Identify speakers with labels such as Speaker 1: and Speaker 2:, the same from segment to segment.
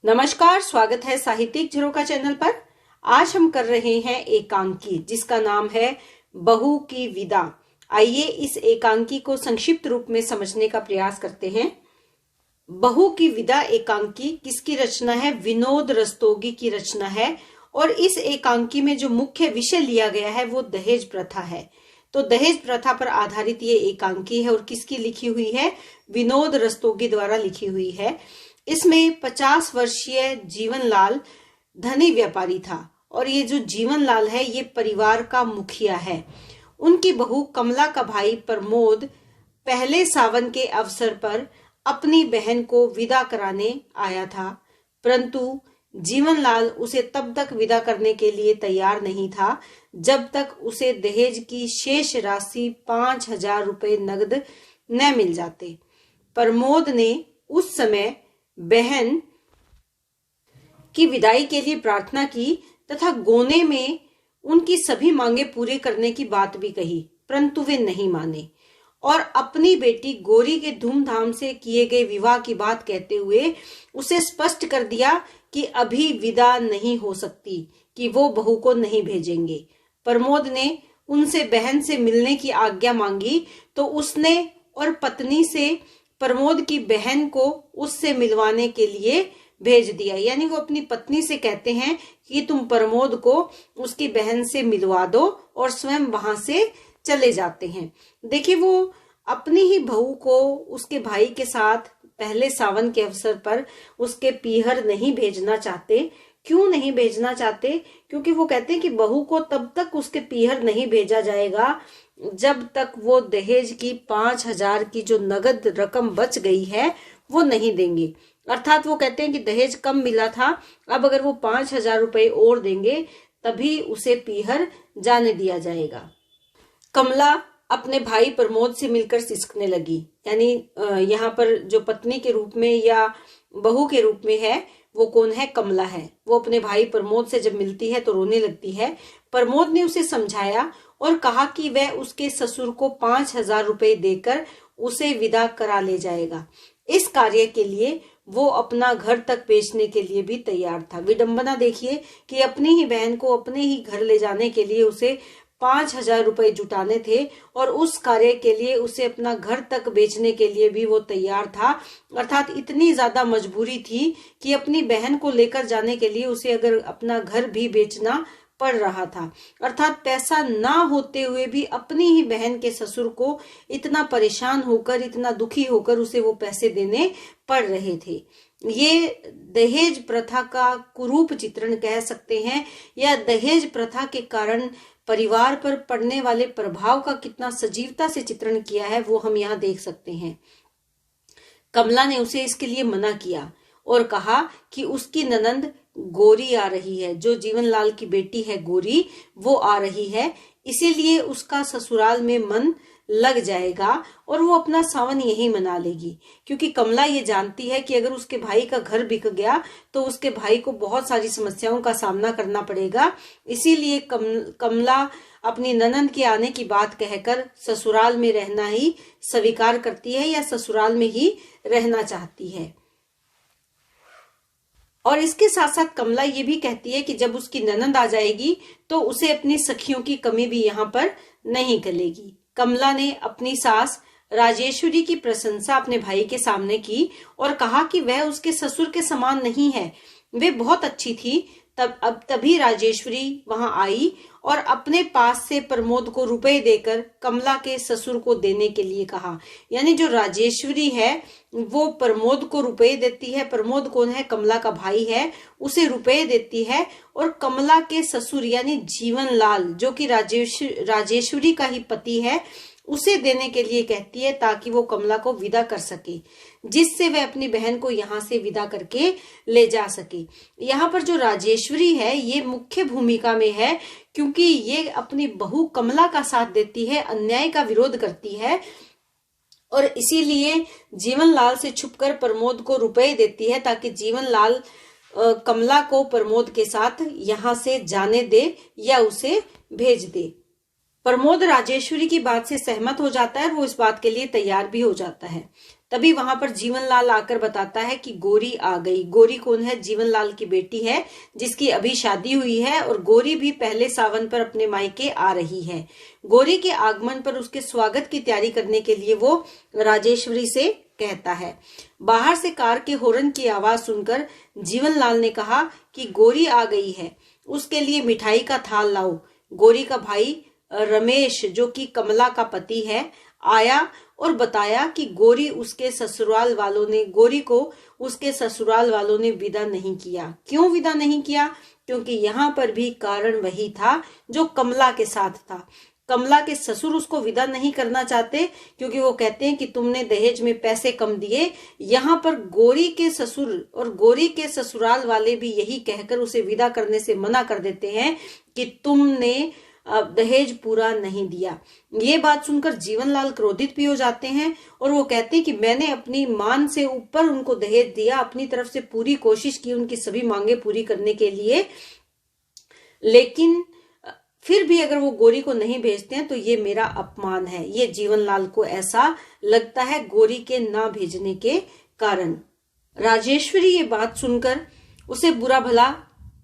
Speaker 1: नमस्कार, स्वागत है साहित्यिक झरोखा चैनल पर। आज हम कर रहे हैं एकांकी, जिसका नाम है बहू की विदा। आइए इस एकांकी को संक्षिप्त रूप में समझने का प्रयास करते हैं। बहू की विदा एकांकी किसकी रचना है? विनोद रस्तोगी की रचना है। और इस एकांकी में जो मुख्य विषय लिया गया है वो दहेज प्रथा है। तो दहेज प्रथा पर आधारित ये एकांकी है और किसकी लिखी हुई है? विनोद रस्तोगी द्वारा लिखी हुई है। इसमें 50 वर्षीय जीवनलाल धनी व्यापारी था और ये जो जीवनलाल है ये परिवार का मुखिया है। उनकी बहू कमला का भाई प्रमोद पहले सावन के अवसर पर अपनी बहन को विदा कराने आया था, परंतु जीवनलाल उसे तब तक विदा करने के लिए तैयार नहीं था जब तक उसे दहेज की शेष राशि 5000 रुपए नगद न मिल जाते। प्रमोद ने उस समय बहन की विदाई के लिए प्रार्थना की तथा गोने में उनकी सभी मांगे पूरे करने की बात भी कही, परंतु वे नहीं माने और अपनी बेटी गौरी के धूमधाम से किए गए विवाह की बात कहते हुए उसे स्पष्ट कर दिया कि अभी विदा नहीं हो सकती, कि वो बहू को नहीं भेजेंगे। प्रमोद ने उनसे बहन से मिलने की आज्ञा मांगी तो उसने और पत्नी से प्रमोद की बहन को उससे मिलवाने के लिए भेज दिया। यानी वो अपनी पत्नी से कहते हैं कि तुम प्रमोद को उसकी बहन से मिलवा दो और स्वयं वहां से चले जाते हैं। देखिए, वो अपनी ही बहू को उसके भाई के साथ पहले सावन के अवसर पर उसके पीहर नहीं भेजना चाहते। क्यों नहीं भेजना चाहते? क्योंकि वो कहते हैं कि बहू को तब तक उसके पीहर नहीं भेजा जाएगा जब तक वो दहेज की 5000 की जो नगद रकम बच गई है वो नहीं देंगे। अर्थात वो कहते हैं कि दहेज कम मिला था, अब अगर वो 5000 रुपए और देंगे तभी उसे पीहर जाने दिया जाएगा। कमला अपने भाई प्रमोद से मिलकर सिसकने लगी। यानी यहाँ पर जो पत्नी के रूप में या बहू के रूप में है वो कौन है? कमला है। वो अपने भाई प्रमोद से जब मिलती है तो रोने लगती है। प्रमोद ने उसे समझाया और कहा कि वह उसके ससुर को 5000 रुपए देकर उसे विदा करा ले जाएगा। इस कार्य के लिए वो अपना घर तक बेचने के लिए भी तैयार था। विडंबना देखिए कि अपनी ही बहन को अपने ही घर ले जाने के लिए उसे 5000 रुपए जुटाने थे और उस कार्य के लिए उसे अपना घर तक बेचने के लिए भी वो तैयार था। अर्थात इतनी ज्यादा मजबूरी थी कि अपनी बहन को लेकर जाने के लिए उसे अगर अपना घर भी बेचना पड़ रहा था। अर्थात पैसा ना होते हुए भी अपनी ही बहन के ससुर को इतना परेशान होकर, इतना दुखी होकर उसे वो पैसे देने पड़ रहे थे। ये दहेज प्रथा का कुरूप चित्रण कह सकते हैं, या दहेज प्रथा के कारण परिवार पर पड़ने वाले प्रभाव का कितना सजीवता से चित्रण किया है वो हम यहाँ देख सकते हैं। कमला ने उसे इसके लिए मना किया और कहा कि उसकी ननंद गौरी आ रही है, जो जीवनलाल की बेटी है गौरी, वो आ रही है, इसीलिए उसका ससुराल में मन लग जाएगा और वो अपना सावन यही मना लेगी। क्योंकि कमला ये जानती है कि अगर उसके भाई का घर बिक गया तो उसके भाई को बहुत सारी समस्याओं का सामना करना पड़ेगा। इसीलिए कमला अपनी ननंद के आने की बात कहकर ससुराल में रहना ही स्वीकार करती है या ससुराल में ही रहना चाहती है। और इसके साथ साथ कमला ये भी कहती है कि जब उसकी ननंद आ जाएगी तो उसे अपनी सखियों की कमी भी यहाँ पर नहीं गलेगी। कमला ने अपनी सास राजेश्वरी की प्रशंसा अपने भाई के सामने की और कहा कि वह उसके ससुर के समान नहीं है, वे बहुत अच्छी थी। तभी राजेश्वरी वहां आई और अपने पास से प्रमोद को रुपए देकर कमला के ससुर को देने के लिए कहा। यानी जो राजेश्वरी है वो प्रमोद को रुपए देती है। प्रमोद कौन है? कमला का भाई है, उसे रुपए देती है और कमला के ससुर यानी जीवनलाल, जो कि राजेश्वरी का ही पति है, उसे देने के लिए कहती है ताकि वो कमला को विदा कर सके, जिससे वह अपनी बहन को यहाँ से विदा करके ले जा सके। यहाँ पर जो राजेश्वरी है ये मुख्य भूमिका में है, क्योंकि ये अपनी बहू कमला का साथ देती है, अन्याय का विरोध करती है और इसीलिए जीवनलाल से छुपकर प्रमोद को रुपए देती है ताकि जीवनलाल कमला को प्रमोद के साथ यहाँ से जाने दे या उसे भेज दे। प्रमोद राजेश्वरी की बात से सहमत हो जाता है और वो इस बात के लिए तैयार भी हो जाता है। तभी वहां पर जीवनलाल आकर बताता है कि गोरी आ गई। गोरी कौन है? जीवनलाल की बेटी है, जिसकी अभी शादी हुई है और गोरी भी पहले सावन पर अपने मायके आ रही है। गोरी के आगमन पर उसके स्वागत की तैयारी करने के लिए वो राजेश्वरी से कहता है। बाहर से कार के हॉर्न की आवाज सुनकर जीवनलाल ने कहा कि गोरी आ गई है, उसके लिए मिठाई का थाल लाओ। गोरी का भाई रमेश, जो कि कमला का पति है, आया और बताया कि गोरी को उसके ससुराल वालों ने विदा नहीं किया। क्यों विदा नहीं किया? क्योंकि यहाँ पर भी कारण वही था जो कमला के साथ था। कमला के ससुर उसको विदा नहीं करना चाहते, क्योंकि वो कहते हैं कि तुमने दहेज में पैसे कम दिए। यहाँ पर गोरी के ससुर और गोरी के ससुराल वाले भी यही कहकर उसे विदा करने से मना कर देते हैं कि तुमने दहेज पूरा नहीं दिया। ये बात सुनकर जीवनलाल क्रोधित भी हो जाते हैं और वो कहते हैं कि मैंने अपनी मान से ऊपर उनको दहेज दिया, अपनी तरफ से पूरी कोशिश की उनकी सभी मांगे पूरी करने के लिए, लेकिन फिर भी अगर वो गोरी को नहीं भेजते हैं तो ये मेरा अपमान है। ये जीवनलाल को ऐसा लगता है गोरी के ना भेजने के कारण। राजेश्वरी ये बात सुनकर उसे बुरा भला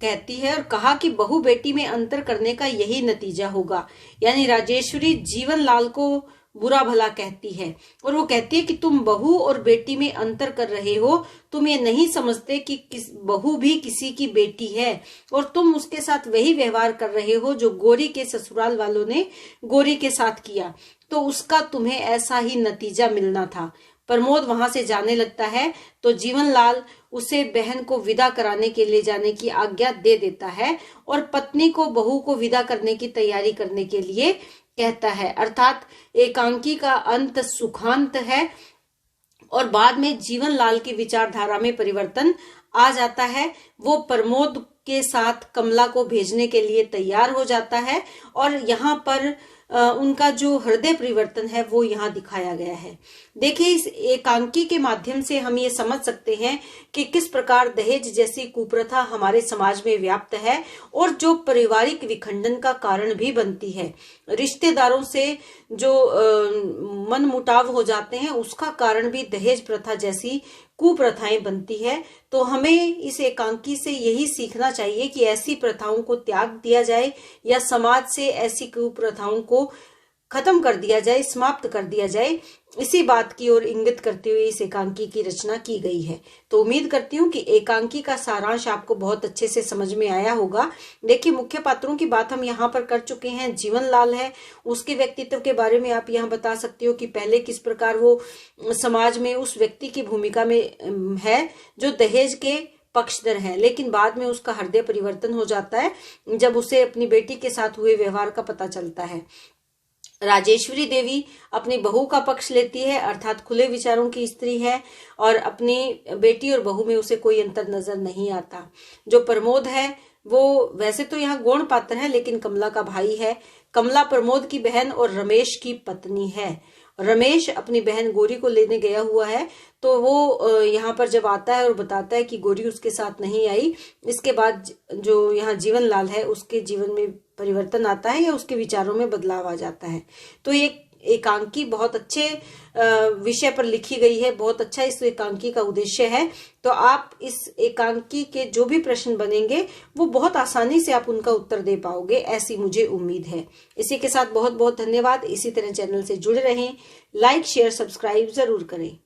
Speaker 1: कहती है और कहा कि बहू बेटी में अंतर करने का यही नतीजा होगा। यानी राजेश्वरी जीवनलाल को बुरा भला कहती है और वो कहती है कि तुम बहू और बेटी में अंतर कर रहे हो, तुम ये नहीं समझते कि बहू भी किसी की बेटी है और तुम उसके साथ वही व्यवहार कर रहे हो जो गोरी के ससुराल वालों ने गोरी के साथ किया, तो उसका तुम्हें ऐसा ही नतीजा मिलना था। प्रमोद वहां से जाने लगता है तो जीवनलाल उसे बहन को विदा कराने के लिए जाने की आज्ञा दे देता है और पत्नी को बहू को विदा करने की तैयारी करने के लिए कहता है। अर्थात एकांकी का अंत सुखांत है और बाद में जीवनलाल की विचारधारा में परिवर्तन आ जाता है। वो प्रमोद के साथ कमला को भेजने के लिए तैयार हो जाता है और यहाँ पर उनका जो हृदय परिवर्तन है वो यहाँ दिखाया गया है। देखिए, इस एकांकी के माध्यम से हम ये समझ सकते हैं कि किस प्रकार दहेज जैसी कुप्रथा हमारे समाज में व्याप्त है और जो पारिवारिक विखंडन का कारण भी बनती है। रिश्तेदारों से जो मन मुटाव हो जाते हैं उसका कारण भी दहेज प्रथा जैसी कुप्रथाएं बनती है। तो हमें इस एकांकी से यही सीखना चाहिए कि ऐसी प्रथाओं को त्याग दिया जाए या समाज से ऐसी कुप्रथाओं को खत्म कर दिया जाए, समाप्त कर दिया जाए। इसी बात की ओर इंगित करते हुए इस एकांकी की रचना की गई है। तो उम्मीद करती हूँ कि एकांकी का सारांश आपको बहुत अच्छे से समझ में आया होगा। देखिए, मुख्य पात्रों की बात हम यहाँ पर कर चुके हैं। जीवनलाल है, उसके व्यक्तित्व के बारे में आप यहाँ बता सकते हो कि पहले किस प्रकार वो समाज में उस व्यक्ति की भूमिका में है जो दहेज के पक्षधर है, लेकिन बाद में उसका हृदय परिवर्तन हो जाता है जब उसे अपनी बेटी के साथ हुए व्यवहार का पता चलता है। राजेश्वरी देवी अपनी बहू का पक्ष लेती है, अर्थात खुले विचारों की स्त्री है और अपनी बेटी और बहू में उसे कोई अंतर नजर नहीं आता। जो प्रमोद है वो वैसे तो यहाँ गौण पात्र है, लेकिन कमला का भाई है। कमला प्रमोद की बहन और रमेश की पत्नी है। रमेश अपनी बहन गोरी को लेने गया हुआ है, तो वो यहाँ पर जब आता है और बताता है कि गोरी उसके साथ नहीं आई, इसके बाद जो यहाँ जीवनलाल है उसके जीवन में परिवर्तन आता है या उसके विचारों में बदलाव आ जाता है। तो ये एकांकी बहुत अच्छे विषय पर लिखी गई है, बहुत अच्छा इस एकांकी का उद्देश्य है। तो आप इस एकांकी के जो भी प्रश्न बनेंगे वो बहुत आसानी से आप उनका उत्तर दे पाओगे, ऐसी मुझे उम्मीद है। इसी के साथ बहुत बहुत धन्यवाद। इसी तरह चैनल से जुड़े रहें, लाइक शेयर सब्सक्राइब जरूर करें।